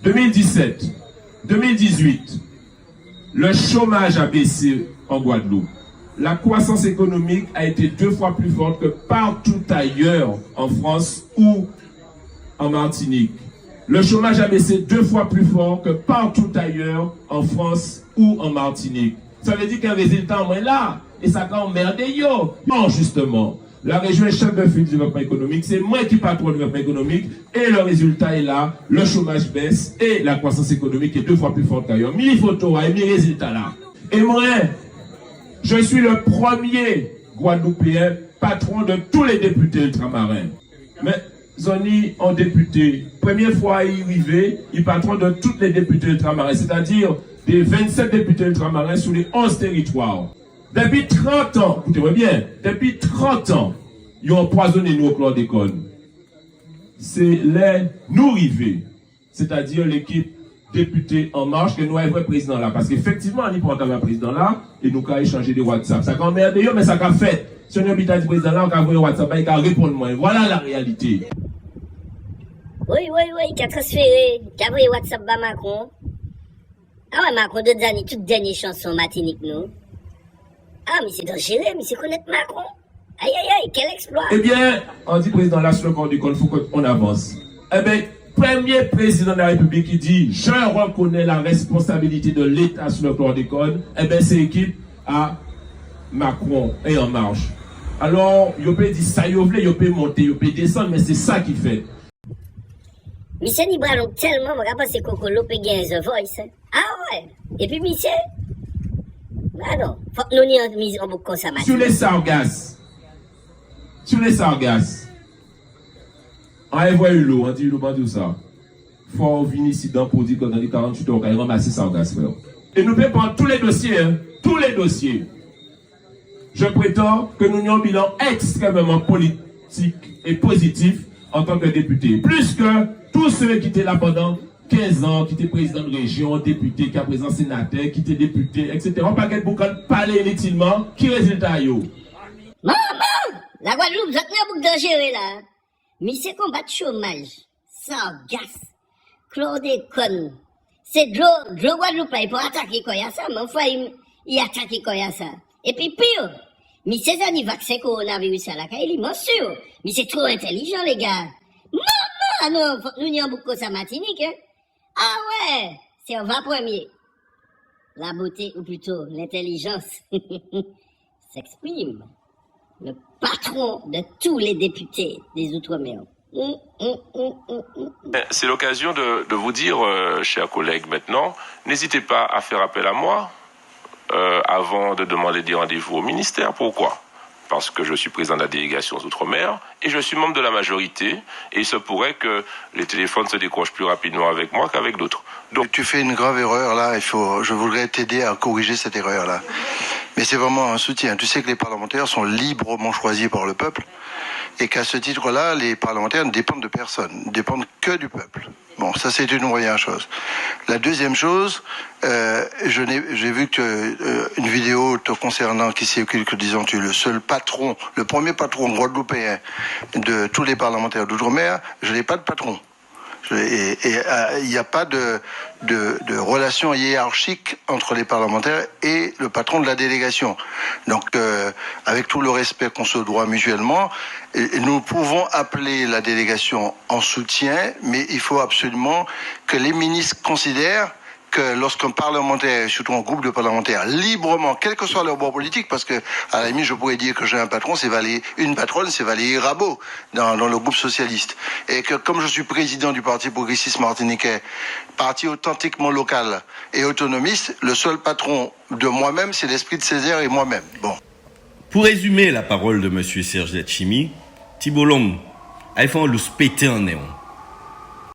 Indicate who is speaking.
Speaker 1: 2017, 2018, le chômage a baissé en Guadeloupe. La croissance économique a été 2 fois plus forte que partout ailleurs en France ou en Martinique. Le chômage a baissé 2 fois plus fort que partout ailleurs en France ou en Martinique. Ça veut dire qu'un résultat en est là. Et ça va emmerder yo. Non, justement. La région est chef de file du développement économique. C'est moi qui patronne le développement économique. Et le résultat est là. Le chômage baisse. Et la croissance économique est 2 fois plus forte qu'ailleurs. Mi photo et mi résultat là. Et moi, je suis le premier Guadeloupéen patron de tous les députés ultramarins. Mais Zoni en député, première fois il arrivé, il patron de tous les députés ultramarins, c'est-à-dire des 27 députés ultramarins sur les 11 territoires. Depuis 30 ans, écoutez-moi bien, depuis 30 ans, ils ont empoisonné nous au chlordécone. C'est les nous rivés, c'est-à-dire l'équipe député En Marche que nous avons un président là. Parce qu'effectivement, on y prend un président là et nous avons échangé des WhatsApp. Ça a emmerdé, mais ça a fait. Si on a habité du président là, on a envoyé un WhatsApp et il a répondu moi. Voilà la réalité.
Speaker 2: Oui, il a transféré, il a envoyé WhatsApp à Macron. Ah ouais, Macron, d'autres années, toutes dernières chansons Martinique, nous. Ah, mais c'est dangereux, mais c'est connaître Macron. Aïe, quel exploit.
Speaker 1: Eh bien, on dit président là sur le corps du col, il faut qu'on avance. Eh bien, premier président de la République qui dit je reconnais la responsabilité de l'État sur le chlordécone, eh bien c'est équipe à Macron et En Marche. Alors, il peut dire ça, il peut monter, il peut descendre, mais c'est ça qui fait.
Speaker 2: Monsieur Nibralon tellement, je pense que Kokolo peut gagner The Voice. Ah ouais. Et puis monsieur, ah non, faut que nous n'y misons beaucoup comme ça.
Speaker 1: Sur les sargasses, on voit l'eau, on dit l'eau, on dit ça. Faut venir ici dans pour dire qu'on a dit 48 heures, on va ramasser sargasses, frère. Et nous pouvons prendre tous les dossiers, hein, tous les dossiers. Je prétends que nous avons un bilan extrêmement politique et positif en tant que député. Plus que tous ceux qui étaient là pendant 15 ans, qui étaient président de région, député, qui a présent sénateur, qui étaient députés, etc. On pas qu'être beaucoup parler inutilement. Qui résultat yo?
Speaker 2: Maman! La Guadeloupe, vous êtes un bouc dangereux là. Mais c'est combat de chômage, sargasse, chlordécone. C'est de l'eau Guadeloupe là, il faut attaquer quoi ça, mais enfin, il attaque quoi ça. Et puis pire, mais ces années vaccins coronavirus là, il est sûr. Mais c'est trop intelligent les gars. Maman, non, faut que nous n'y avons beaucoup ça Martinique, hein. Ah ouais, c'est on va premier. La beauté, ou plutôt l'intelligence, s'exprime. Le patron de tous les députés des Outre-mer.
Speaker 3: C'est l'occasion de vous dire, chers collègues, maintenant, n'hésitez pas à faire appel à moi avant de demander des rendez-vous au ministère. Pourquoi ? Parce que je suis président de la délégation aux Outre-mer et je suis membre de la majorité et il se pourrait que les téléphones se décrochent plus rapidement avec moi qu'avec d'autres.
Speaker 4: Donc tu fais une grave erreur là, je voudrais t'aider à corriger cette erreur là. Mais c'est vraiment un soutien. Tu sais que les parlementaires sont librement choisis par le peuple et qu'à ce titre-là, les parlementaires ne dépendent de personne, ne dépendent que du peuple. Bon, ça c'est une première chose. La deuxième chose, j'ai vu que une vidéo te concernant qui circule que disant tu es le seul patron, le premier patron guadeloupéen de tous les parlementaires d'outre-mer. Je n'ai pas de patron. Et il n'y a pas de relation hiérarchique entre les parlementaires et le patron de la délégation. Donc, avec tout le respect qu'on se doit mutuellement, nous pouvons appeler la délégation en soutien, mais il faut absolument que les ministres considèrent que lorsqu'un parlementaire, surtout un groupe de parlementaires, librement, quel que soit leur bord politique, parce que à la limite je pourrais dire que j'ai un patron, une patronne, c'est Valérie Rabault dans le groupe socialiste, et que comme je suis président du Parti progressiste martiniquais, parti authentiquement local et autonomiste, le seul patron de moi-même, c'est l'esprit de Césaire et moi-même. Bon.
Speaker 5: Pour résumer la parole de M. Serge Letchimy, Thibault Lom a fait un loup pété en néon.